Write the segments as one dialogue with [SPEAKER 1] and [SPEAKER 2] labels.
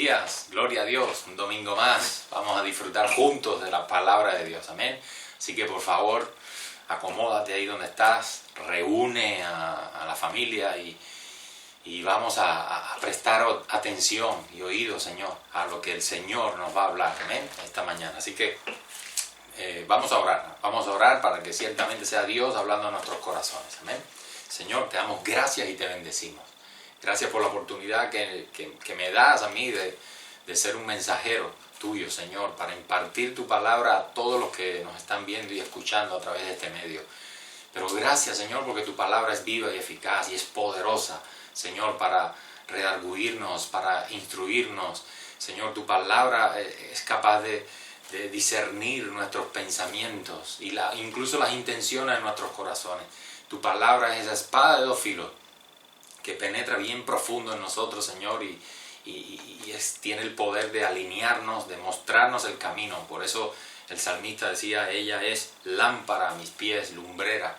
[SPEAKER 1] días, gloria a Dios, un domingo más. Vamos a disfrutar juntos de la palabra de Dios, amén. Así que por favor, acomódate ahí donde estás, reúne a la familia y vamos a prestar atención y oído, Señor, a lo que el Señor nos va a hablar, amén, esta mañana. Así que vamos a orar para que ciertamente sea Dios hablando a nuestros corazones, amén. Señor, te damos gracias y te bendecimos. Gracias por la oportunidad que me das a mí de ser un mensajero tuyo, Señor, para impartir tu palabra a todos los que nos están viendo y escuchando a través de este medio. Pero gracias, Señor, porque tu palabra es viva y eficaz y es poderosa, Señor, para redarguirnos, para instruirnos. Señor, tu palabra es capaz de discernir nuestros pensamientos y incluso las intenciones de nuestros corazones. Tu palabra es esa espada de dos filos que penetra bien profundo en nosotros, Señor, y tiene el poder de alinearnos, de mostrarnos el camino. Por eso el salmista decía, ella es lámpara a mis pies, lumbrera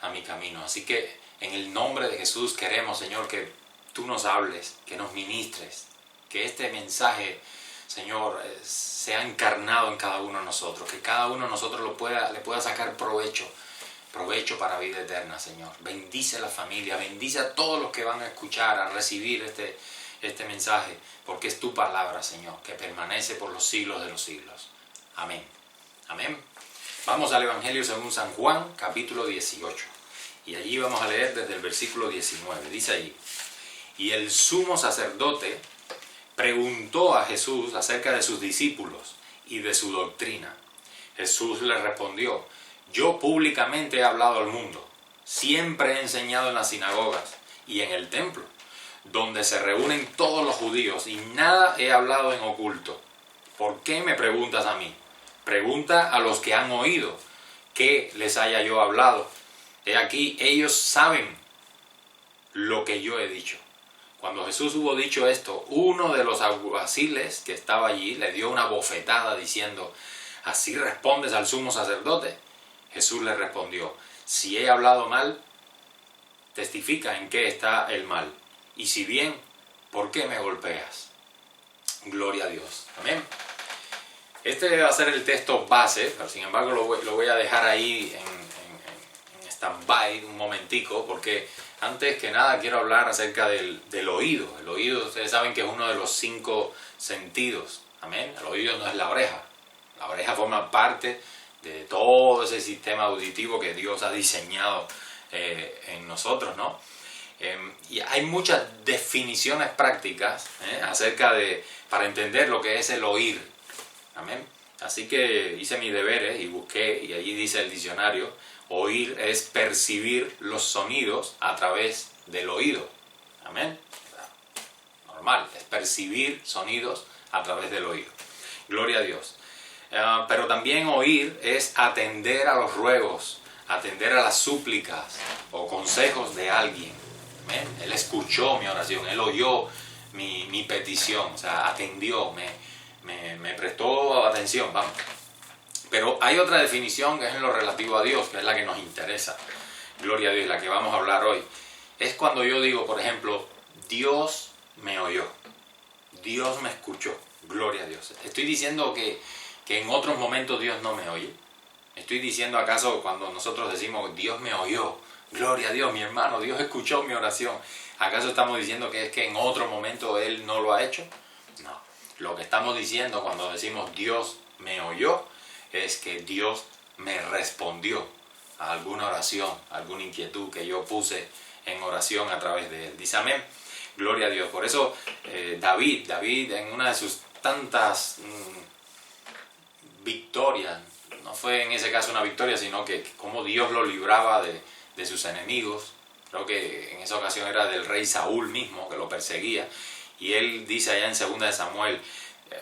[SPEAKER 1] a mi camino. Así que en el nombre de Jesús queremos, Señor, que tú nos hables, que nos ministres, que este mensaje, Señor, sea encarnado en cada uno de nosotros, que cada uno de nosotros le pueda sacar provecho para vida eterna, Señor. Bendice a la familia, bendice a todos los que van a escuchar, a recibir este mensaje, porque es tu palabra, Señor, que permanece por los siglos de los siglos. Amén. Amén. Vamos al Evangelio según San Juan, capítulo 18. Y allí vamos a leer desde el versículo 19. Dice allí, y el sumo sacerdote preguntó a Jesús acerca de sus discípulos y de su doctrina. Jesús le respondió, yo públicamente he hablado al mundo, siempre he enseñado en las sinagogas y en el templo, donde se reúnen todos los judíos, y nada he hablado en oculto. ¿Por qué me preguntas a mí? Pregunta a los que han oído, ¿qué les haya yo hablado? He aquí, ellos saben lo que yo he dicho. Cuando Jesús hubo dicho esto, uno de los alguaciles que estaba allí le dio una bofetada diciendo, ¿así respondes al sumo sacerdote? Jesús le respondió, si he hablado mal, testifica en qué está el mal. Y si bien, ¿por qué me golpeas? Gloria a Dios. Amén. Este va a ser el texto base, pero sin embargo lo voy a dejar ahí en stand-by un momentico, porque antes que nada quiero hablar acerca del oído. El oído, ustedes saben que es uno de los 5 sentidos. Amén. El oído no es la oreja. La oreja forma parte de todo ese sistema auditivo que Dios ha diseñado en nosotros, ¿no? Y hay muchas definiciones prácticas para entender lo que es el oír. Amén. Así que hice mis deberes y busqué, y allí dice el diccionario, oír es percibir los sonidos a través del oído. Amén. Normal, es percibir sonidos a través del oído. Gloria a Dios. Pero también oír es atender a los ruegos, atender a las súplicas o consejos de alguien. ¿Amén? Él escuchó mi oración, él oyó mi petición, o sea, atendió, me prestó atención, vamos. Pero hay otra definición que es en lo relativo a Dios, que es la que nos interesa. Gloria a Dios, la que vamos a hablar hoy. Es cuando yo digo, por ejemplo, Dios me oyó, Dios me escuchó. Gloria a Dios. Estoy diciendo que en otros momentos Dios no me oye. Estoy diciendo acaso cuando nosotros decimos Dios me oyó, gloria a Dios, mi hermano, Dios escuchó mi oración. ¿Acaso estamos diciendo que es que en otro momento Él no lo ha hecho? No. Lo que estamos diciendo cuando decimos Dios me oyó es que Dios me respondió a alguna oración, alguna inquietud que yo puse en oración a través de Él. Dice amén. Gloria a Dios. Por eso David en una de sus tantas victorias, no fue en ese caso una victoria, sino que como Dios lo libraba de sus enemigos. Creo que en esa ocasión era del rey Saúl mismo que lo perseguía, y él dice allá en 2 de Samuel,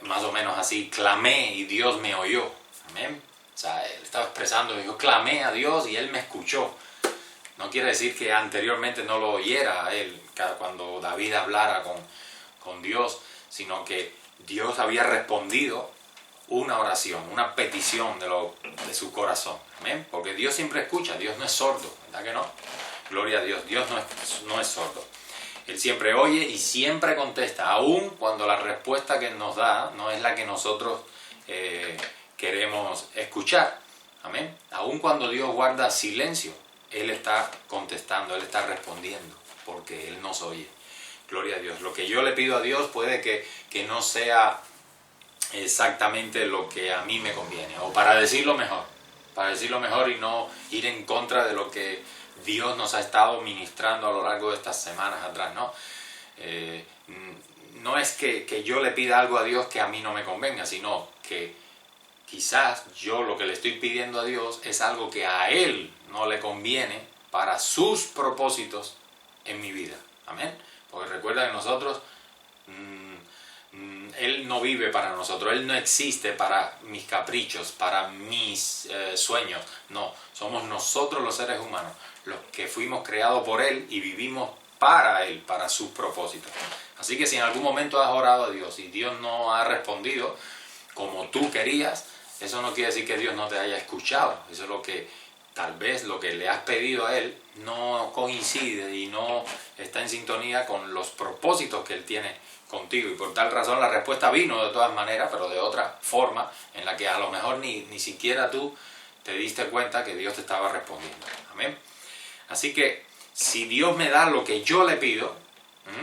[SPEAKER 1] más o menos así, clamé y Dios me oyó. Amén. O sea, él estaba expresando, yo clamé a Dios y Él me escuchó. No quiere decir que anteriormente no lo oyera a él cuando David hablara con Dios, sino que Dios había respondido una oración, una petición de su corazón. Amén. Porque Dios siempre escucha, Dios no es sordo, ¿verdad que no? Gloria a Dios, Dios no es sordo. Él siempre oye y siempre contesta, aun cuando la respuesta que nos da no es la que nosotros queremos escuchar. Amén. Aun cuando Dios guarda silencio, Él está contestando, Él está respondiendo, porque Él nos oye. Gloria a Dios. Lo que yo le pido a Dios puede que no sea exactamente lo que a mí me conviene, o para decirlo mejor y no ir en contra de lo que Dios nos ha estado ministrando a lo largo de estas semanas atrás, ¿no? No es que yo le pida algo a Dios que a mí no me convenga, sino que quizás yo lo que le estoy pidiendo a Dios es algo que a Él no le conviene para sus propósitos en mi vida. Amén. Porque recuerda que nosotros, Él no vive para nosotros, Él no existe para mis caprichos, para mis sueños. No, somos nosotros los seres humanos, los que fuimos creados por Él y vivimos para Él, para sus propósitos. Así que si en algún momento has orado a Dios y Dios no ha respondido como tú querías, eso no quiere decir que Dios no te haya escuchado. Eso es lo que, tal vez lo que le has pedido a Él no coincide y no está en sintonía con los propósitos que Él tiene contigo. Y por tal razón la respuesta vino de todas maneras, pero de otra forma, en la que a lo mejor ni siquiera tú te diste cuenta que Dios te estaba respondiendo. Amén. Así que si Dios me da lo que yo le pido,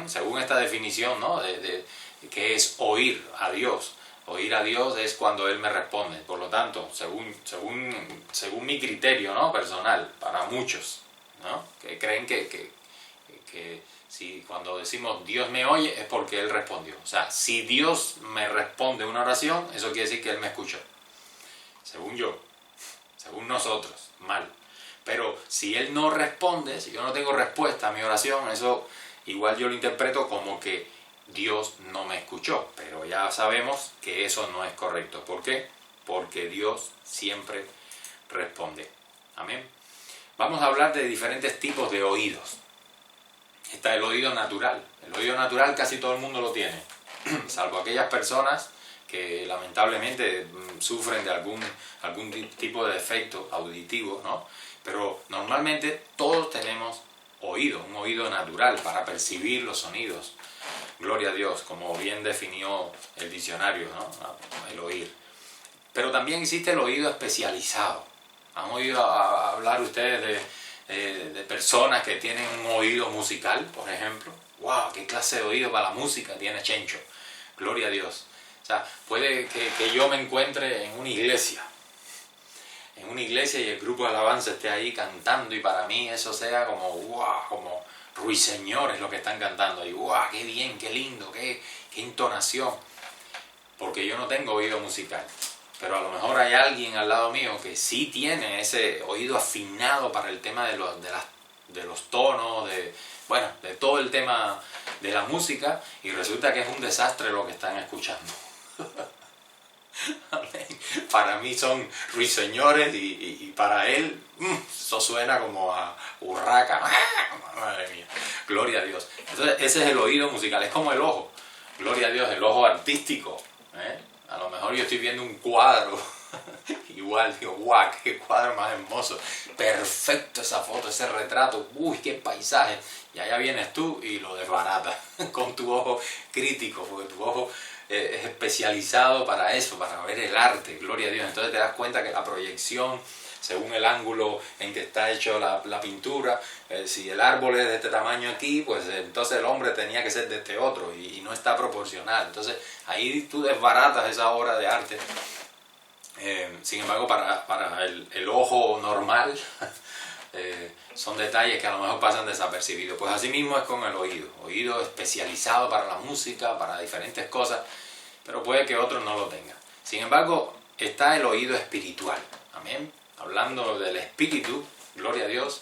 [SPEAKER 1] según esta definición, ¿no? de que es oír a Dios. Oír a Dios es cuando Él me responde. Por lo tanto, según mi criterio, ¿no? personal, para muchos, ¿no? que creen que si cuando decimos Dios me oye es porque Él respondió. O sea, si Dios me responde una oración, eso quiere decir que Él me escuchó. Según yo, según nosotros, mal. Pero si Él no responde, si yo no tengo respuesta a mi oración, eso igual yo lo interpreto como que Dios no me escuchó. Pero ya sabemos que eso no es correcto. ¿Por qué? Porque Dios siempre responde. Amén. Vamos a hablar de diferentes tipos de oídos. Está el oído natural. El oído natural casi todo el mundo lo tiene, salvo aquellas personas que lamentablemente sufren de algún tipo de defecto auditivo, ¿no? Pero normalmente todos tenemos oído, un oído natural para percibir los sonidos. Gloria a Dios, como bien definió el diccionario, ¿no? El oír. Pero también existe el oído especializado. ¿Han oído hablar ustedes de personas que tienen un oído musical, por ejemplo? ¡Wow! ¿Qué clase de oído para la música tiene Chencho? Gloria a Dios. O sea, puede que yo me encuentre en una iglesia y el grupo de alabanza esté ahí cantando y para mí eso sea como ¡wow! Como ruiseñores lo que están cantando y ¡wow! ¡Qué bien! ¡Qué lindo! ¡Qué entonación! Porque yo no tengo oído musical. Pero a lo mejor hay alguien al lado mío que sí tiene ese oído afinado para el tema de los tonos, de todo el tema de la música, y resulta que es un desastre lo que están escuchando. Para mí son ruiseñores y para él eso suena como a urraca. Madre mía, gloria a Dios. Entonces ese es el oído musical, es como el ojo. Gloria a Dios, el ojo artístico. A lo mejor yo estoy viendo un cuadro, igual digo, guau, qué cuadro más hermoso, perfecto esa foto, ese retrato, uy, qué paisaje, y allá vienes tú y lo desbaratas con tu ojo crítico, porque tu ojo es especializado para eso, para ver el arte, gloria a Dios. Entonces te das cuenta que la proyección, según el ángulo en que está hecho la pintura, si el árbol es de este tamaño aquí, pues entonces el hombre tenía que ser de este otro y no está proporcional. Entonces ahí tú desbaratas esa obra de arte. Sin embargo, para el ojo normal son detalles que a lo mejor pasan desapercibidos. Pues así mismo es con el oído especializado para la música, para diferentes cosas, pero puede que otros no lo tengan. Sin embargo, está el oído espiritual. Amén. Hablando del espíritu, gloria a Dios,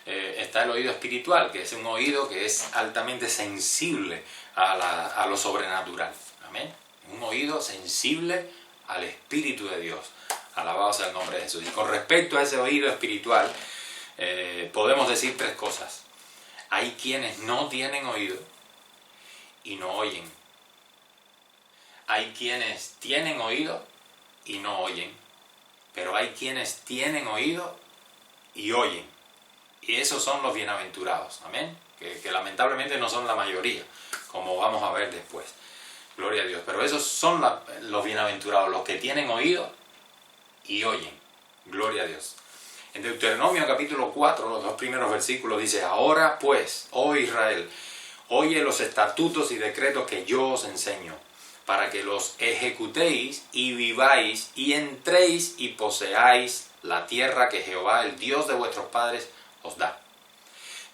[SPEAKER 1] está el oído espiritual, que es un oído que es altamente sensible a lo sobrenatural. Amén. Un oído sensible al Espíritu de Dios. Alabado sea el nombre de Jesús. Y con respecto a ese oído espiritual, podemos decir tres cosas. Hay quienes no tienen oído y no oyen. Hay quienes tienen oído y no oyen. Pero hay quienes tienen oído y oyen. Y esos son los bienaventurados. Amén. que lamentablemente no son la mayoría, como vamos a ver después. Gloria a Dios. Pero esos son los bienaventurados, los que tienen oído y oyen. Gloria a Dios. En Deuteronomio capítulo 4, los 2 primeros versículos dice: ahora pues, oh Israel, oye los estatutos y decretos que yo os enseño, para que los ejecutéis y viváis y entréis y poseáis la tierra que Jehová, el Dios de vuestros padres, os da.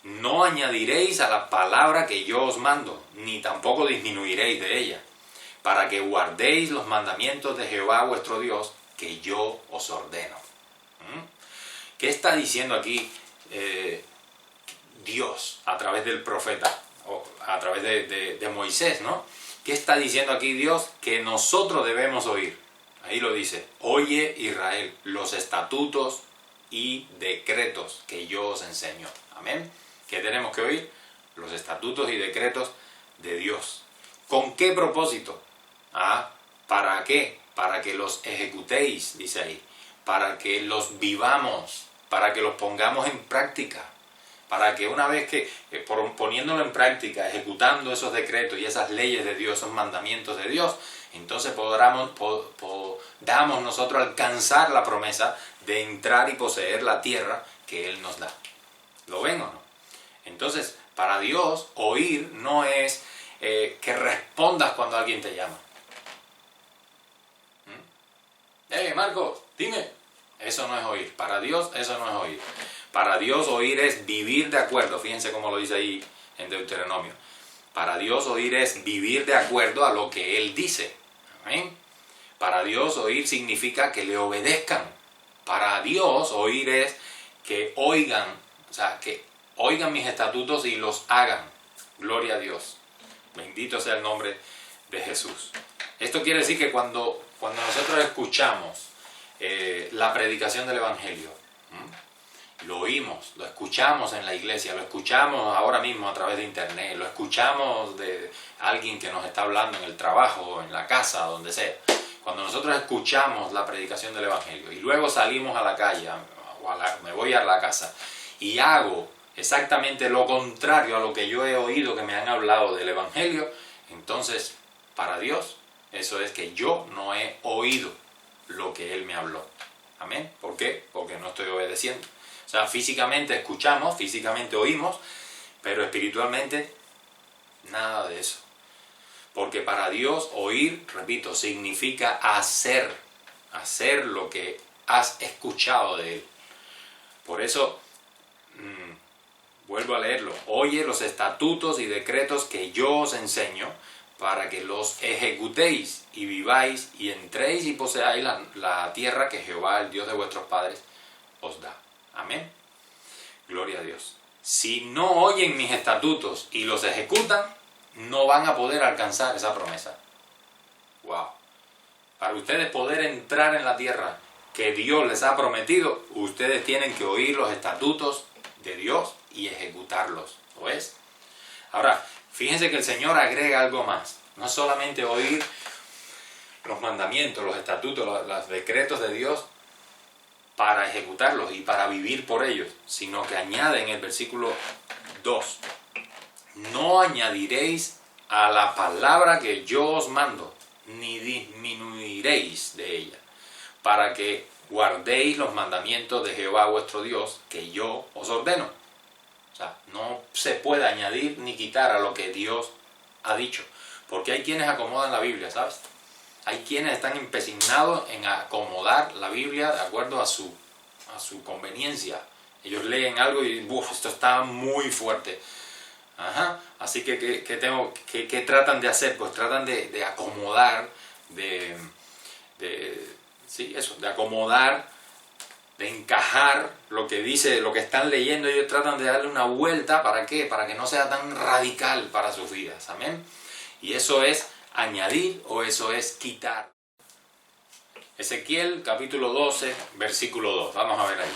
[SPEAKER 1] No añadiréis a la palabra que yo os mando, ni tampoco disminuiréis de ella, para que guardéis los mandamientos de Jehová vuestro Dios, que yo os ordeno. ¿Qué está diciendo aquí Dios a través del profeta, o a través de Moisés, ¿no? ¿Qué está diciendo aquí Dios? Que nosotros debemos oír. Ahí lo dice: oye Israel, los estatutos y decretos que yo os enseño. Amén. ¿Qué tenemos que oír? Los estatutos y decretos de Dios. ¿Con qué propósito? ¿Para qué? Para que los ejecutéis, dice ahí. Para que los vivamos, para que los pongamos en práctica. Para que una vez que, poniéndolo en práctica, ejecutando esos decretos y esas leyes de Dios, esos mandamientos de Dios, entonces podamos nosotros alcanzar la promesa de entrar y poseer la tierra que Él nos da. ¿Lo ven o no? Entonces, para Dios, oír no es que respondas cuando alguien te llama. Marcos, dime. Eso no es oír. Para Dios, eso no es oír. Para Dios, oír es vivir de acuerdo. Fíjense cómo lo dice ahí en Deuteronomio. Para Dios, oír es vivir de acuerdo a lo que Él dice. ¿Amén? Para Dios, oír significa que le obedezcan. Para Dios, oír es que oigan, o sea, que oigan mis estatutos y los hagan. Gloria a Dios. Bendito sea el nombre de Jesús. Esto quiere decir que cuando nosotros escuchamos la predicación del Evangelio, lo oímos, lo escuchamos en la iglesia, lo escuchamos ahora mismo a través de internet, lo escuchamos de alguien que nos está hablando en el trabajo, en la casa, donde sea. Cuando nosotros escuchamos la predicación del Evangelio y luego salimos a la calle, me voy a la casa y hago exactamente lo contrario a lo que yo he oído que me han hablado del Evangelio, entonces para Dios eso es que yo no he oído lo que Él me habló. Amén. ¿Por qué? Porque no estoy obedeciendo. O sea, físicamente escuchamos, físicamente oímos, pero espiritualmente nada de eso. Porque para Dios oír, repito, significa hacer lo que has escuchado de Él. Por eso, vuelvo a leerlo: oye los estatutos y decretos que yo os enseño, para que los ejecutéis y viváis y entréis y poseáis la tierra que Jehová, el Dios de vuestros padres, os da. Amén. Gloria a Dios. Si no oyen mis estatutos y los ejecutan, no van a poder alcanzar esa promesa. Wow. Para ustedes poder entrar en la tierra que Dios les ha prometido, ustedes tienen que oír los estatutos de Dios y ejecutarlos. ¿Lo es? Ahora, fíjense que el Señor agrega algo más. No solamente oír los mandamientos, los estatutos, los decretos de Dios para ejecutarlos y para vivir por ellos, sino que añade en el versículo 2: no añadiréis a la palabra que yo os mando, ni disminuiréis de ella, para que guardéis los mandamientos de Jehová vuestro Dios, que yo os ordeno. O sea, no se puede añadir ni quitar a lo que Dios ha dicho. Porque hay quienes acomodan la Biblia, ¿sabes? Hay quienes están empecinados en acomodar la Biblia de acuerdo a su conveniencia. Ellos leen algo y esto está muy fuerte. Así que ¿qué tratan de hacer? Pues tratan de acomodar, de acomodar, de encajar lo que dice, lo que están leyendo. Ellos tratan de darle una vuelta. ¿Para qué? Para que no sea tan radical para sus vidas. Amén. Y eso es añadir o eso es quitar. Ezequiel capítulo 12, versículo 2. Vamos a ver ahí.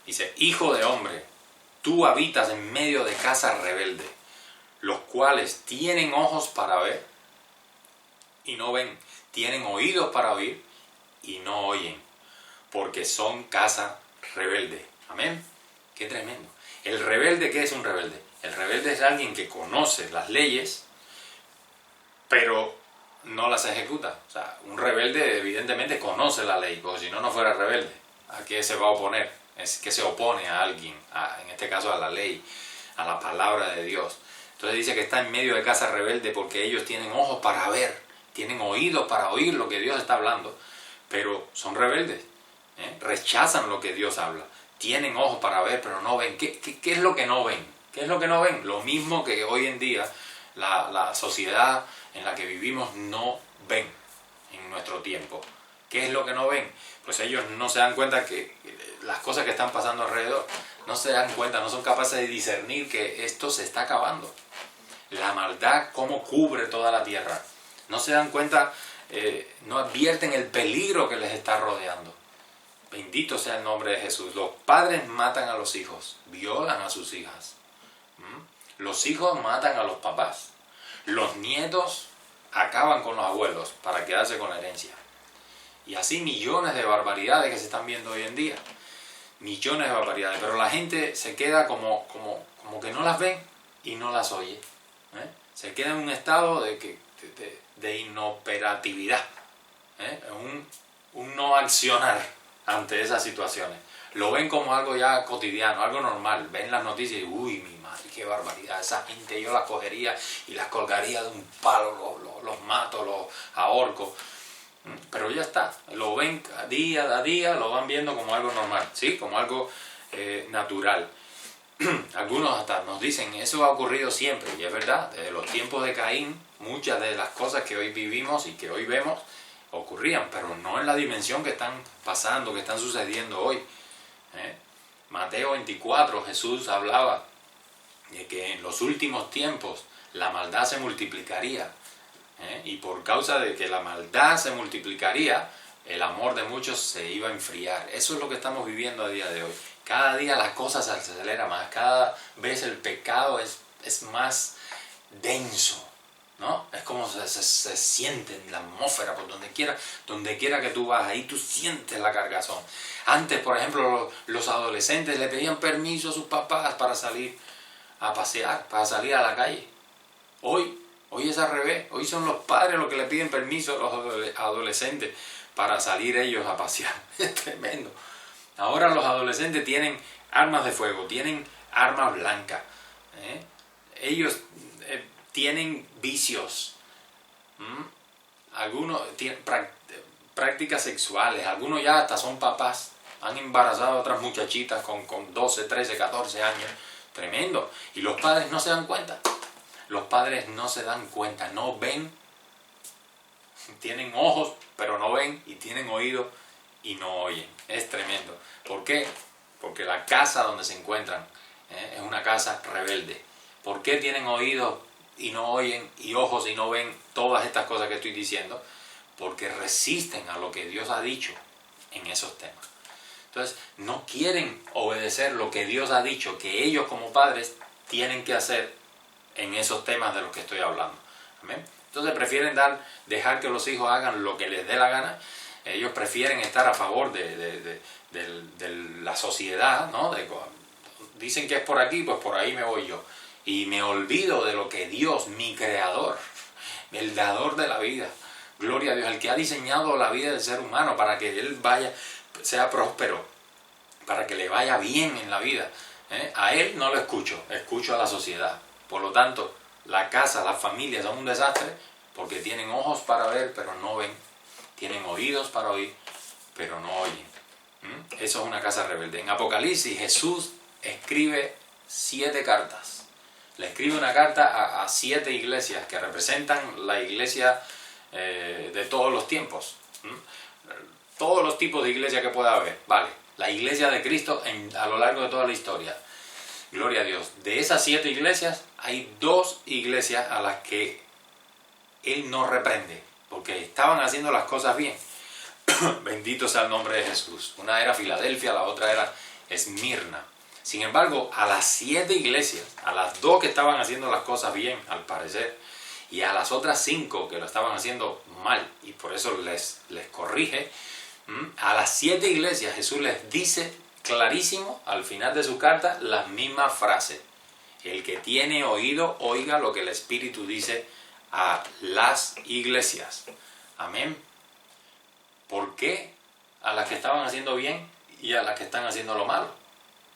[SPEAKER 1] Dice: hijo de hombre, tú habitas en medio de casa rebelde, los cuales tienen ojos para ver y no ven, tienen oídos para oír y no oyen, porque son casa rebelde. Amén. Qué tremendo. El rebelde, ¿qué es un rebelde? El rebelde es alguien que conoce las leyes, pero no las ejecuta. O sea, un rebelde evidentemente conoce la ley, porque si no, no fuera rebelde. ¿A qué se va a oponer? Es que se opone a alguien, en este caso a la ley, a la palabra de Dios. Entonces dice que está en medio de casa rebelde porque ellos tienen ojos para ver, tienen oídos para oír lo que Dios está hablando, pero son rebeldes, rechazan lo que Dios habla. Tienen ojos para ver, pero no ven. ¿Qué es lo que no ven? ¿Qué es lo que no ven? Lo mismo que hoy en día la sociedad en la que vivimos no ven en nuestro tiempo. ¿Qué es lo que no ven? Pues ellos no se dan cuenta que las cosas que están pasando alrededor, no se dan cuenta, no son capaces de discernir que esto se está acabando. La maldad, cómo cubre toda la tierra. No se dan cuenta, no advierten el peligro que les está rodeando. Bendito sea el nombre de Jesús. Los padres matan a los hijos, violan a sus hijas. Los hijos matan a los papás. Los nietos acaban con los abuelos para quedarse con la herencia. Y así millones de barbaridades que se están viendo hoy en día. Millones de barbaridades. Pero la gente se queda como que no las ve y no las oye. Se queda en un estado de inoperatividad. Un no accionar ante esas situaciones. Lo ven como algo ya cotidiano, algo normal. Ven las noticias y uy, mi madre, qué barbaridad. Esa gente yo las cogería y las colgaría de un palo, los mato, los ahorco. Pero ya está, lo ven día a día, lo van viendo como algo normal, ¿sí? Como algo natural. Algunos hasta nos dicen, eso ha ocurrido siempre, y es verdad, desde los tiempos de Caín, muchas de las cosas que hoy vivimos y que hoy vemos ocurrían, pero no en la dimensión que están pasando, que están sucediendo hoy. Mateo 24, Jesús hablaba de que en los últimos tiempos la maldad se multiplicaría. Y por causa de que la maldad se multiplicaría, el amor de muchos se iba a enfriar. Eso es lo que estamos viviendo a día de hoy. Cada día las cosas se aceleran más, cada vez el pecado es más denso, ¿no? Es como se siente en la atmósfera, por donde quiera que tú vas, ahí tú sientes la cargazón. Antes, por ejemplo, los adolescentes le pedían permiso a sus papás para salir a pasear, para salir a la calle. Hoy es al revés. Hoy son los padres los que le piden permiso a los adolescentes para salir ellos a pasear. Es tremendo. Ahora los adolescentes tienen armas de fuego, tienen armas blancas. Ellos tienen vicios. Algunos tienen prácticas sexuales. Algunos ya hasta son papás. Han embarazado a otras muchachitas con 12, 13, 14 años. Tremendo. Y los padres no se dan cuenta. Los padres no se dan cuenta, no ven, tienen ojos pero no ven y tienen oídos y no oyen. Es tremendo. ¿Por qué? Porque la casa donde se encuentran es una casa rebelde. ¿Por qué tienen oídos y no oyen y ojos y no ven todas estas cosas que estoy diciendo? Porque resisten a lo que Dios ha dicho en esos temas. Entonces no quieren obedecer lo que Dios ha dicho que ellos como padres tienen que hacer en esos temas de los que estoy hablando. ¿Amén? Entonces prefieren dejar que los hijos hagan lo que les dé la gana. Ellos prefieren estar a favor de la sociedad, ¿no? Dicen que es por aquí, pues por ahí me voy yo. Y me olvido de lo que Dios, mi creador, el dador de la vida, gloria a Dios, el que ha diseñado la vida del ser humano para que él sea próspero, para que le vaya bien en la vida. A él no lo escucho a la sociedad. Por lo tanto, la casa, las familias son un desastre porque tienen ojos para ver, pero no ven. Tienen oídos para oír, pero no oyen. Eso es una casa rebelde. En Apocalipsis, Jesús escribe 7 cartas. Le escribe una carta a 7 iglesias que representan la iglesia de todos los tiempos. Todos los tipos de iglesia que pueda haber. Vale, la iglesia de Cristo a lo largo de toda la historia. Gloria a Dios. De esas 7 iglesias, hay 2 iglesias a las que Él no reprende, porque estaban haciendo las cosas bien. Bendito sea el nombre de Jesús. Una era Filadelfia, la otra era Esmirna. Sin embargo, a las 7 iglesias, a las 2 que estaban haciendo las cosas bien, al parecer, y a las otras 5 que lo estaban haciendo mal, y por eso les corrige, a las 7 iglesias Jesús les dice clarísimo al final de su carta las mismas frases. El que tiene oído, oiga lo que el Espíritu dice a las iglesias. Amén. ¿Por qué a las que estaban haciendo bien y a las que están haciendo lo malo?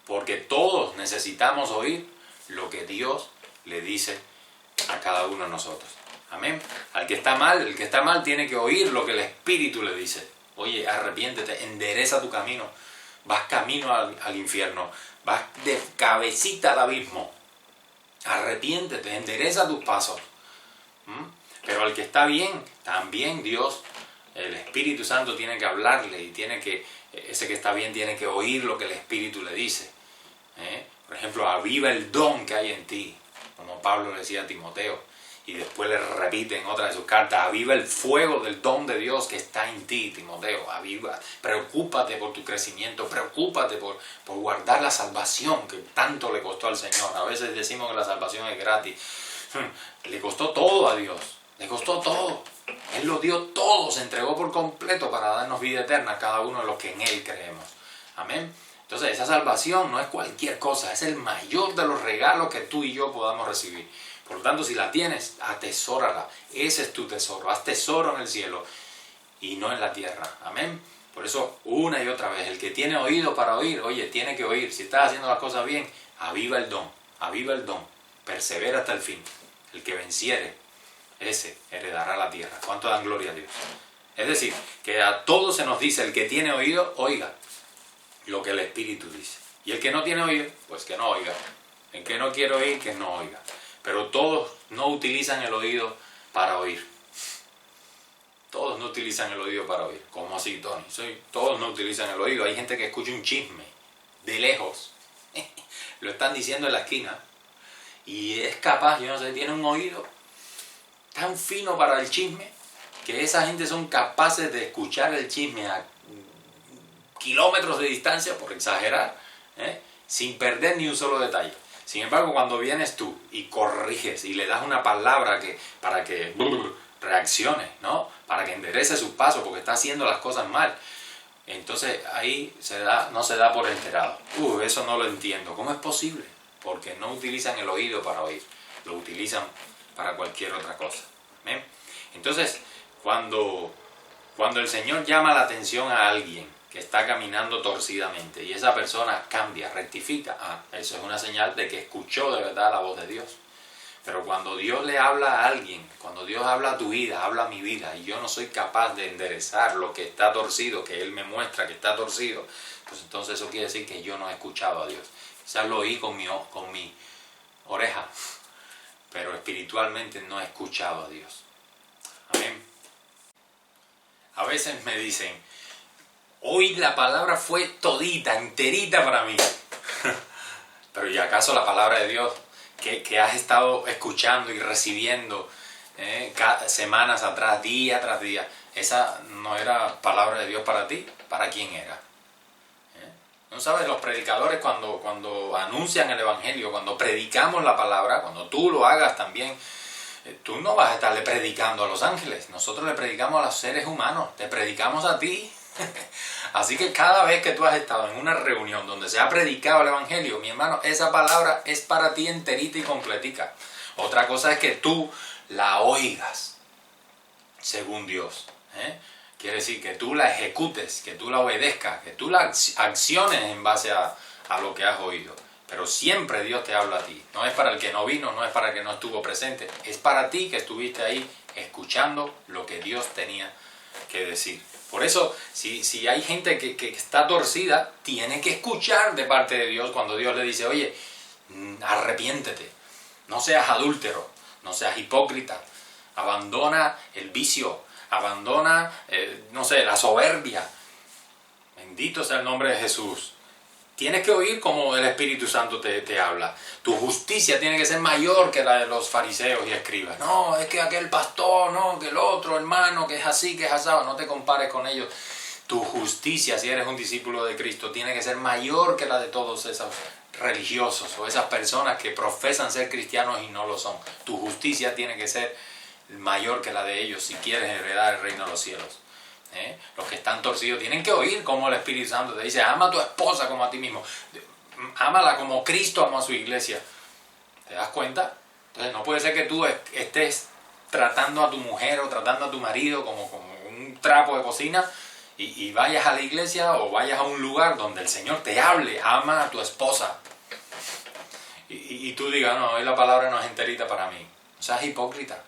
[SPEAKER 1] Porque todos necesitamos oír lo que Dios le dice a cada uno de nosotros. Amén. Al que está mal, el que está mal tiene que oír lo que el Espíritu le dice. Oye, arrepiéntete, endereza tu camino. Vas camino al infierno, vas de cabecita al abismo. Arrepiéntete, endereza tus pasos. Pero al que está bien, también Dios, el Espíritu Santo tiene que hablarle y ese que está bien tiene que oír lo que el Espíritu le dice. Por ejemplo, aviva el don que hay en ti, como Pablo le decía a Timoteo, y después le repite en otra de sus cartas, aviva el fuego del don de Dios que está en ti, Timoteo, aviva, preocúpate por tu crecimiento, preocúpate por guardar la salvación que tanto le costó al Señor. A veces decimos que la salvación es gratis, le costó todo a Dios, le costó todo, Él lo dio todo, se entregó por completo para darnos vida eterna a cada uno de los que en Él creemos. Amén. Entonces esa salvación no es cualquier cosa, es el mayor de los regalos que tú y yo podamos recibir. Por lo tanto, si la tienes, atesórala. Ese es tu tesoro. Haz tesoro en el cielo y no en la tierra. Amén. Por eso, una y otra vez, el que tiene oído para oír, oye, tiene que oír. Si estás haciendo las cosas bien, aviva el don. Aviva el don. Persevera hasta el fin. El que venciere, ese heredará la tierra. ¿Cuánto dan gloria a Dios? Es decir, que a todos se nos dice, el que tiene oído, oiga lo que el Espíritu dice. Y el que no tiene oído, pues que no oiga. El que no quiere oír, que no oiga. Pero todos no utilizan el oído para oír. Todos no utilizan el oído para oír. ¿Cómo así, Tony? Todos no utilizan el oído. Hay gente que escucha un chisme de lejos. Lo están diciendo en la esquina. Y es capaz, yo no sé, tiene un oído tan fino para el chisme que esa gente son capaces de escuchar el chisme a kilómetros de distancia, por exagerar, sin perder ni un solo detalle. Sin embargo, cuando vienes tú y corriges y le das una palabra para que reaccione, ¿no? Para que enderece sus pasos porque está haciendo las cosas mal, entonces ahí no se da por enterado. Eso no lo entiendo. ¿Cómo es posible? Porque no utilizan el oído para oír, lo utilizan para cualquier otra cosa. ¿Ven? Entonces, cuando el Señor llama la atención a alguien que está caminando torcidamente y esa persona cambia, rectifica, eso es una señal de que escuchó de verdad la voz de Dios. Pero cuando Dios le habla a alguien, cuando Dios habla a tu vida, habla a mi vida, y yo no soy capaz de enderezar lo que está torcido, que Él me muestra que está torcido, pues entonces eso quiere decir que yo no he escuchado a Dios. Quizás lo oí con mi oreja, pero espiritualmente no he escuchado a Dios. Amén. A veces me dicen, hoy la palabra fue todita, enterita para mí. Pero ¿y acaso la palabra de Dios que has estado escuchando y recibiendo semanas atrás, día tras día, esa no era palabra de Dios para ti? ¿Para quién era? ¿No sabes? Los predicadores cuando anuncian el Evangelio, cuando predicamos la palabra, cuando tú lo hagas también, tú no vas a estarle predicando a los ángeles. Nosotros le predicamos a los seres humanos, te predicamos a ti. Así que cada vez que tú has estado en una reunión donde se ha predicado el Evangelio, mi hermano, esa palabra es para ti enterita y completica. Otra cosa es que tú la oigas según Dios. Quiere decir que tú la ejecutes, que tú la obedezcas, que tú la acciones en base a lo que has oído. Pero siempre Dios te habla a ti. No es para el que no vino, no es para el que no estuvo presente. Es para ti que estuviste ahí escuchando lo que Dios tenía que decir. Por eso, si hay gente que está torcida, tiene que escuchar de parte de Dios cuando Dios le dice, oye, arrepiéntete, no seas adúltero, no seas hipócrita, abandona el vicio, abandona, la soberbia. Bendito sea el nombre de Jesús. Tienes que oír como el Espíritu Santo te habla. Tu justicia tiene que ser mayor que la de los fariseos y escribas. No, es que aquel pastor, no, que el otro hermano, que es así, que es asado. No te compares con ellos. Tu justicia, si eres un discípulo de Cristo, tiene que ser mayor que la de todos esos religiosos o esas personas que profesan ser cristianos y no lo son. Tu justicia tiene que ser mayor que la de ellos si quieres heredar el reino de los cielos. Los que están torcidos tienen que oír como el Espíritu Santo te dice, ama a tu esposa como a ti mismo, ámala como Cristo amó a su iglesia. ¿Te das cuenta? Entonces no puede ser que tú estés tratando a tu mujer o tratando a tu marido como un trapo de cocina y vayas a la iglesia o vayas a un lugar donde el Señor te hable, ama a tu esposa y tú digas, no, hoy la palabra no es enterita para mí. No seas hipócrita.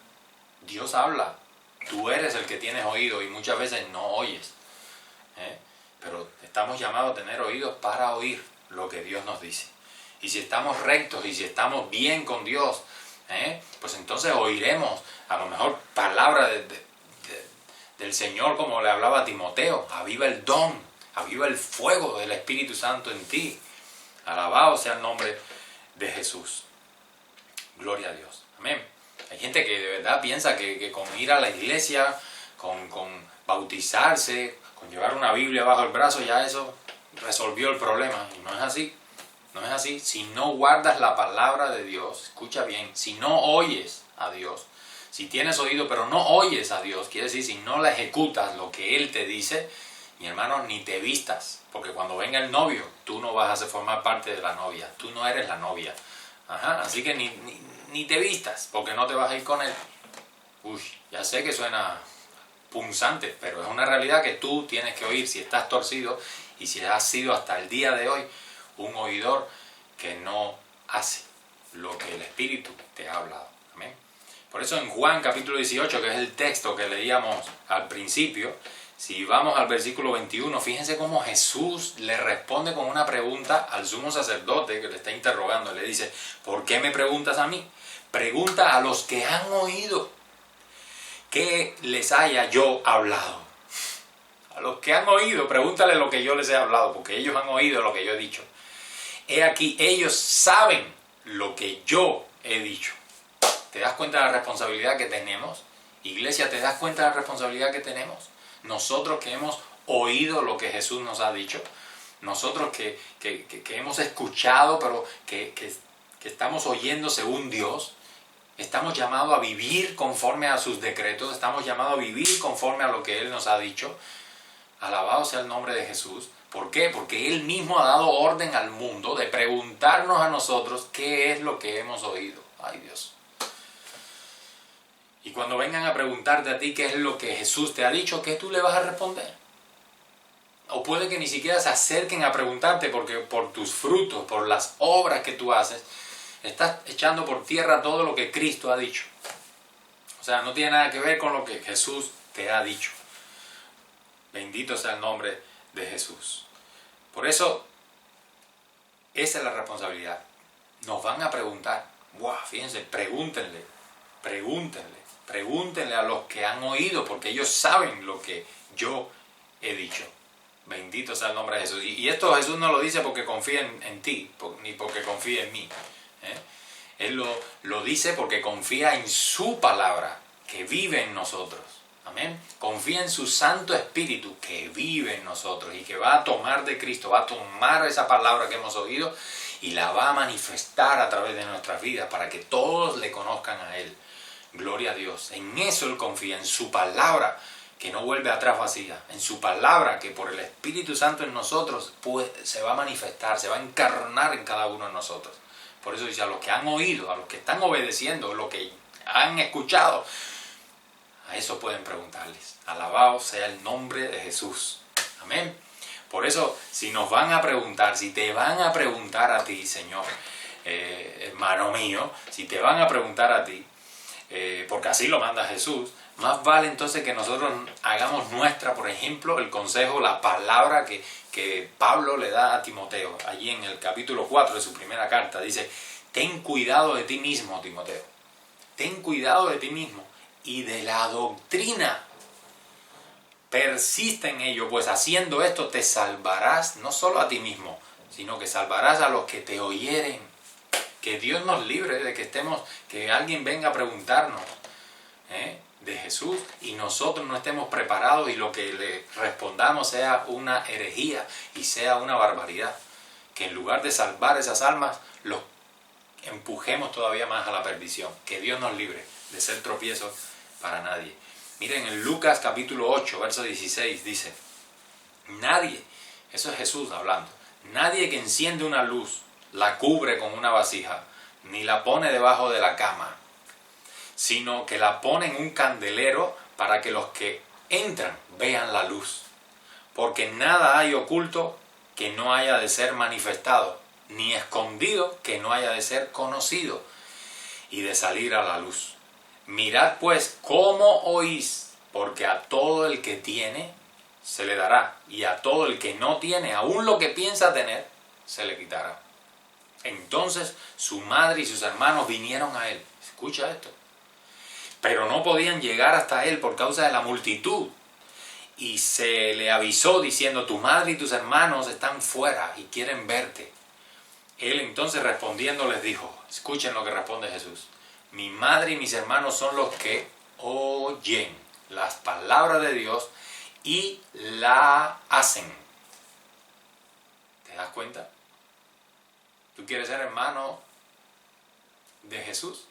[SPEAKER 1] Dios habla. Tú eres el que tienes oído y muchas veces no oyes. Pero estamos llamados a tener oídos para oír lo que Dios nos dice. Y si estamos rectos y si estamos bien con Dios, pues entonces oiremos a lo mejor palabra del Señor, como le hablaba a Timoteo. Aviva el don, aviva el fuego del Espíritu Santo en ti. Alabado sea el nombre de Jesús. Gloria a Dios. Amén. Hay gente que de verdad piensa que con ir a la iglesia, con bautizarse, con llevar una Biblia bajo el brazo, ya eso resolvió el problema. Y no es así. No es así. Si no guardas la palabra de Dios, escucha bien, si no oyes a Dios, si tienes oído pero no oyes a Dios, quiere decir si no la ejecutas lo que Él te dice, mi hermano, ni te vistas. Porque cuando venga el novio, tú no vas a formar parte de la novia. Tú no eres la novia. Así que ni te vistas, porque no te vas a ir con Él. Uy, ya sé que suena punzante, pero es una realidad que tú tienes que oír si estás torcido y si has sido hasta el día de hoy un oidor que no hace lo que el Espíritu te ha hablado. Amén. Por eso en Juan capítulo 18, que es el texto que leíamos al principio, si vamos al versículo 21, fíjense cómo Jesús le responde con una pregunta al sumo sacerdote que le está interrogando. Le dice, ¿por qué me preguntas a mí? Pregunta a los que han oído que les haya yo hablado. A los que han oído, pregúntale lo que yo les he hablado, porque ellos han oído lo que yo he dicho. He aquí, ellos saben lo que yo he dicho. ¿Te das cuenta de la responsabilidad que tenemos? Iglesia, ¿te das cuenta de la responsabilidad que tenemos? Nosotros que hemos oído lo que Jesús nos ha dicho, nosotros que hemos escuchado, pero que estamos oyendo según Dios, estamos llamados a vivir conforme a sus decretos, estamos llamados a vivir conforme a lo que Él nos ha dicho. Alabado sea el nombre de Jesús. ¿Por qué? Porque Él mismo ha dado orden al mundo de preguntarnos a nosotros qué es lo que hemos oído. Ay, Dios. Y cuando vengan a preguntarte a ti qué es lo que Jesús te ha dicho, ¿qué tú le vas a responder? O puede que ni siquiera se acerquen a preguntarte porque por tus frutos, por las obras que tú haces, estás echando por tierra todo lo que Cristo ha dicho. O sea, no tiene nada que ver con lo que Jesús te ha dicho. Bendito sea el nombre de Jesús. Por eso, esa es la responsabilidad. Nos van a preguntar. ¡Wow! Fíjense, pregúntenle a los que han oído, porque ellos saben lo que yo he dicho. Bendito sea el nombre de Jesús. Y esto Jesús no lo dice porque confía en ti, ni porque confía en mí. Él lo dice porque confía en su palabra, que vive en nosotros. Amén. Confía en su Santo Espíritu que vive en nosotros y que va a tomar de Cristo, va a tomar esa palabra que hemos oído y la va a manifestar a través de nuestras vidas para que todos le conozcan a Él. Gloria a Dios. En eso Él confía, en su palabra que no vuelve atrás vacía, en su palabra que por el Espíritu Santo en nosotros se va a manifestar, se va a encarnar en cada uno de nosotros. Por eso dice, a los que han oído, a los que están obedeciendo, lo que han escuchado, a eso pueden preguntarles. Alabado sea el nombre de Jesús. Amén. Por eso, si nos van a preguntar, si te van a preguntar a ti, Señor, hermano mío, si te van a preguntar a ti, porque así lo manda Jesús, más vale entonces que nosotros hagamos nuestra, por ejemplo, el consejo, la palabra que Pablo le da a Timoteo. Allí en el capítulo 4 de su primera carta dice, ten cuidado de ti mismo, Timoteo. Ten cuidado de ti mismo y de la doctrina. Persiste en ello, pues haciendo esto te salvarás no solo a ti mismo, sino que salvarás a los que te oyeren. Que Dios nos libre de que alguien venga a preguntarnos de Jesús y nosotros no estemos preparados y lo que le respondamos sea una herejía y sea una barbaridad. Que en lugar de salvar esas almas, los empujemos todavía más a la perdición. Que Dios nos libre de ser tropiezo para nadie. Miren, en Lucas capítulo 8, verso 16 dice, nadie, eso es Jesús hablando, nadie que enciende una luz, la cubre con una vasija, ni la pone debajo de la cama, sino que la pone en un candelero para que los que entran vean la luz. Porque nada hay oculto que no haya de ser manifestado, ni escondido que no haya de ser conocido y de salir a la luz. Mirad pues cómo oís, porque a todo el que tiene se le dará, y a todo el que no tiene, aún lo que piensa tener, se le quitará. Entonces su madre y sus hermanos vinieron a él. Escucha esto. Pero no podían llegar hasta él por causa de la multitud. Y se le avisó diciendo: tu madre y tus hermanos están fuera y quieren verte. Él entonces respondiendo les dijo, escuchen lo que responde Jesús: mi madre y mis hermanos son los que oyen las palabras de Dios y la hacen. ¿Te das cuenta? ¿Tú quieres ser hermano de Jesús?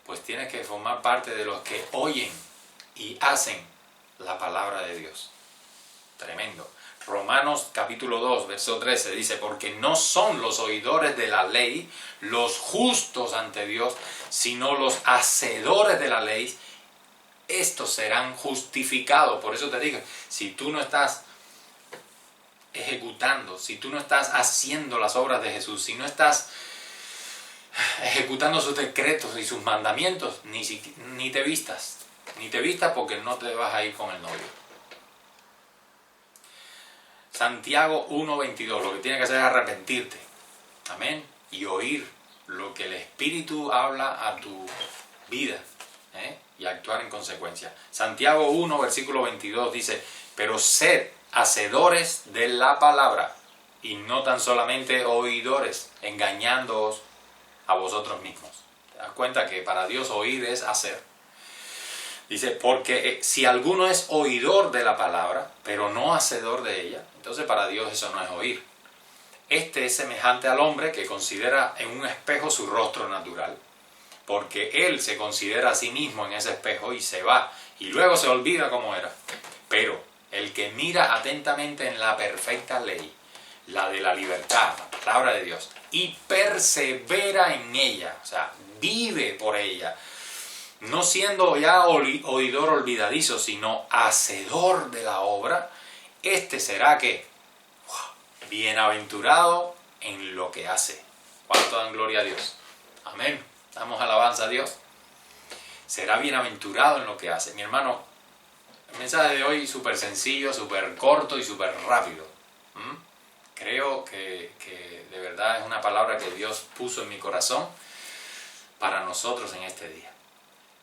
[SPEAKER 1] Pues tienes que formar parte de los que oyen y hacen la palabra de Dios. Tremendo. Romanos capítulo 2, verso 13 dice: porque no son los oidores de la ley los justos ante Dios, sino los hacedores de la ley, estos serán justificados. Por eso te digo, si tú no estás ejecutando, si tú no estás haciendo las obras de Jesús, si no estás ejecutando sus decretos y sus mandamientos, ni te vistas, porque no te vas a ir con el novio. Santiago 1:22, lo que tienes que hacer es arrepentirte, amén, y oír lo que el Espíritu habla a tu vida, y actuar en consecuencia. Santiago 1, versículo 22 dice: pero sed hacedores de la palabra, y no tan solamente oidores, engañándoos a vosotros mismos. ¿Te das cuenta que para Dios oír es hacer? Dice: porque si alguno es oidor de la palabra, pero no hacedor de ella, entonces para Dios eso no es oír. Este es semejante al hombre que considera en un espejo su rostro natural, porque él se considera a sí mismo en ese espejo y se va, y luego se olvida cómo era. Pero el que mira atentamente en la perfecta ley, la de la libertad, la palabra de Dios, y persevera en ella, o sea, vive por ella, no siendo ya oidor olvidadizo, sino hacedor de la obra, este será que bienaventurado en lo que hace. ¿Cuánto dan gloria a Dios? Amén. Damos alabanza a Dios. Será bienaventurado en lo que hace. Mi hermano, el mensaje de hoy súper sencillo, súper corto y súper rápido. Creo que de verdad es una palabra que Dios puso en mi corazón para nosotros en este día.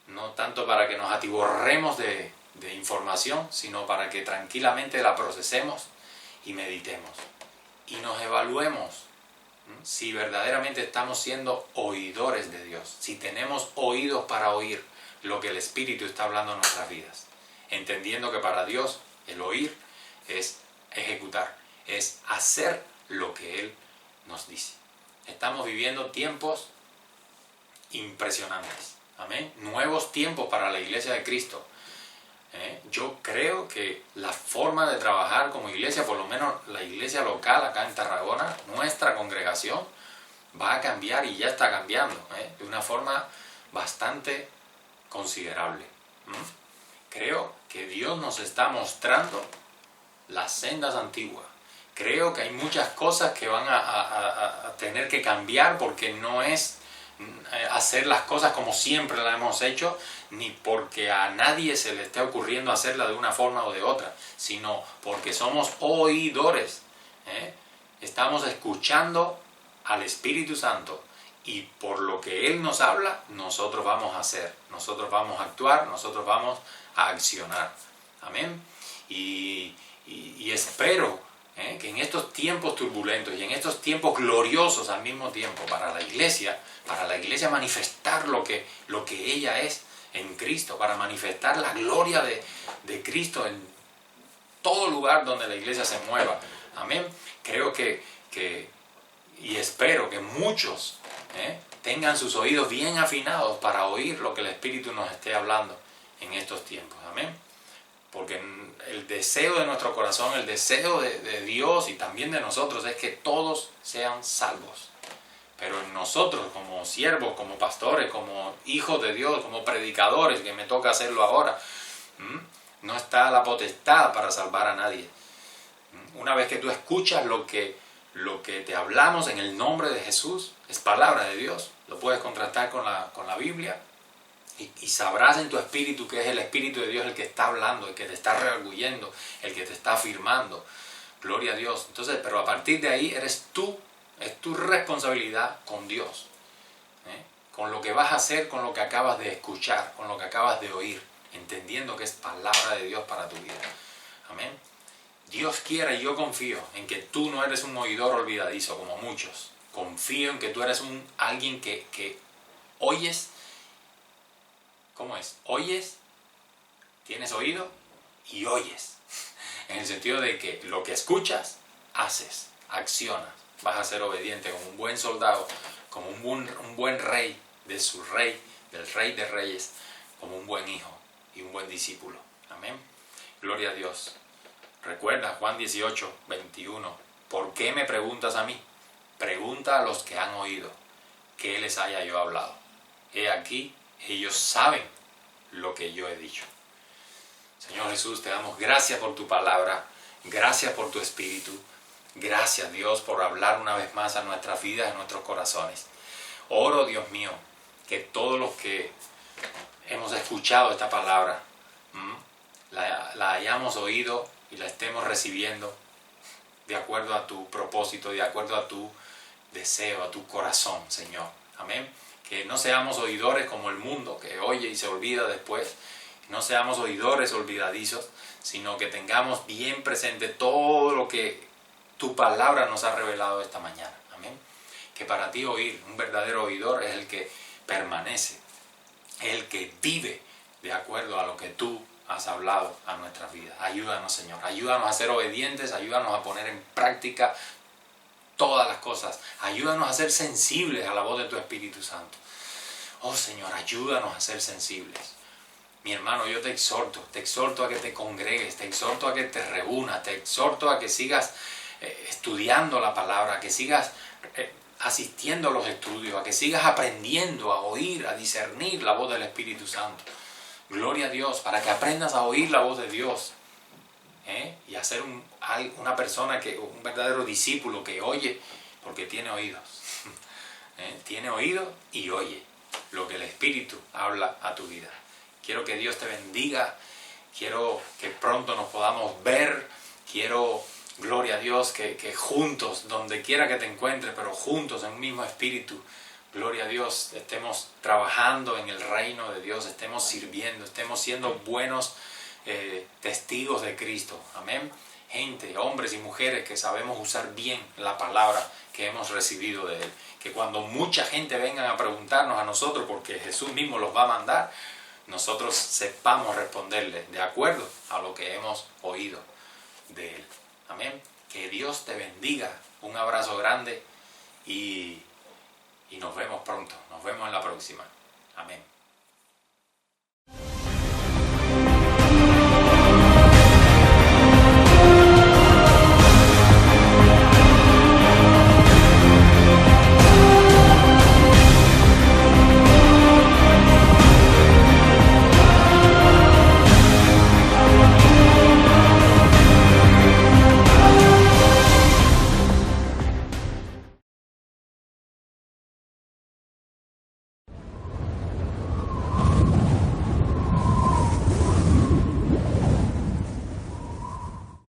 [SPEAKER 1] No tanto para que nos atiborremos de información, sino para que tranquilamente la procesemos y meditemos. Y nos evaluemos si verdaderamente estamos siendo oidores de Dios, si tenemos oídos para oír lo que el Espíritu está hablando en nuestras vidas, entendiendo que para Dios el oír es ejecutar, es hacer lo que Él nos dice. Estamos viviendo tiempos impresionantes, amén, nuevos tiempos para la Iglesia de Cristo. Yo creo que la forma de trabajar como iglesia, por lo menos la iglesia local acá en Tarragona, nuestra congregación, va a cambiar y ya está cambiando, de una forma bastante considerable. Creo que Dios nos está mostrando las sendas antiguas. Creo que hay muchas cosas que van a tener que cambiar, porque no es hacer las cosas como siempre las hemos hecho, ni porque a nadie se le esté ocurriendo hacerla de una forma o de otra, sino porque somos oidores. Estamos escuchando al Espíritu Santo, y por lo que Él nos habla, nosotros vamos a hacer, nosotros vamos a actuar, nosotros vamos a accionar. Amén. Y espero que en estos tiempos turbulentos y en estos tiempos gloriosos al mismo tiempo para la iglesia manifestar lo que ella es en Cristo, para manifestar la gloria de Cristo en todo lugar donde la iglesia se mueva. Amén. Creo y espero que muchos tengan sus oídos bien afinados para oír lo que el Espíritu nos esté hablando en estos tiempos. Amén. Porque el deseo de nuestro corazón, el deseo de Dios y también de nosotros, es que todos sean salvos. Pero en nosotros, como siervos, como pastores, como hijos de Dios, como predicadores, que me toca hacerlo ahora, no está la potestad para salvar a nadie. Una vez que tú escuchas lo que te hablamos en el nombre de Jesús, es palabra de Dios. Lo puedes contrastar con la Biblia y sabrás en tu espíritu que es el Espíritu de Dios el que está hablando, el que te está redarguyendo, el que te está afirmando. Gloria a Dios. Entonces, pero a partir de ahí eres tú, es tu responsabilidad con Dios. Con lo que vas a hacer, con lo que acabas de escuchar, con lo que acabas de oír, entendiendo que es palabra de Dios para tu vida. Amén. Dios quiera y yo confío en que tú no eres un oidor olvidadizo como muchos. Confío en que tú eres alguien que oyes. ¿Cómo es? Oyes, tienes oído y oyes. En el sentido de que lo que escuchas, haces, accionas. Vas a ser obediente como un buen soldado, como un buen rey de su rey, del rey de reyes, como un buen hijo y un buen discípulo. Amén. Gloria a Dios. Recuerda Juan 18, 21. ¿Por qué me preguntas a mí? Pregunta a los que han oído, que les haya yo hablado. He aquí, ellos saben lo que yo he dicho. Señor Jesús, te damos gracias por tu palabra, gracias por tu espíritu, gracias Dios por hablar una vez más a nuestras vidas, a nuestros corazones. Oro, Dios mío, que todos los que hemos escuchado esta palabra, la hayamos oído y la estemos recibiendo de acuerdo a tu propósito, de acuerdo a tu deseo, a tu corazón, Señor. Amén. Que no seamos oidores como el mundo, que oye y se olvida después. No seamos oidores olvidadizos, sino que tengamos bien presente todo lo que tu palabra nos ha revelado esta mañana. Amén. Que para ti oír, un verdadero oidor es el que permanece, es el que vive de acuerdo a lo que tú has hablado a nuestras vidas. Ayúdanos, Señor. Ayúdanos a ser obedientes, ayúdanos a poner en práctica todas las cosas. Ayúdanos a ser sensibles a la voz de tu Espíritu Santo. Oh, Señor, ayúdanos a ser sensibles. Mi hermano, yo te exhorto a que te congregues, te exhorto a que te reúnas, te exhorto a que sigas estudiando la palabra, a que sigas asistiendo a los estudios, a que sigas aprendiendo a oír, a discernir la voz del Espíritu Santo. Gloria a Dios, para que aprendas a oír la voz de Dios y a ser una persona, un verdadero discípulo que oye porque tiene oídos. Tiene oído y oye lo que el Espíritu habla a tu vida. Quiero que Dios te bendiga, quiero que pronto nos podamos ver, quiero, gloria a Dios, que juntos, donde quiera que te encuentres, pero juntos en un mismo espíritu, gloria a Dios, estemos trabajando en el reino de Dios, estemos sirviendo, estemos siendo buenos testigos de Cristo. Amén. Gente, hombres y mujeres que sabemos usar bien la palabra que hemos recibido de Él. Que cuando mucha gente venga a preguntarnos a nosotros, porque Jesús mismo los va a mandar, nosotros sepamos responderle de acuerdo a lo que hemos oído de Él. Amén. Que Dios te bendiga. Un abrazo grande y nos vemos pronto. Nos vemos en la próxima. Amén.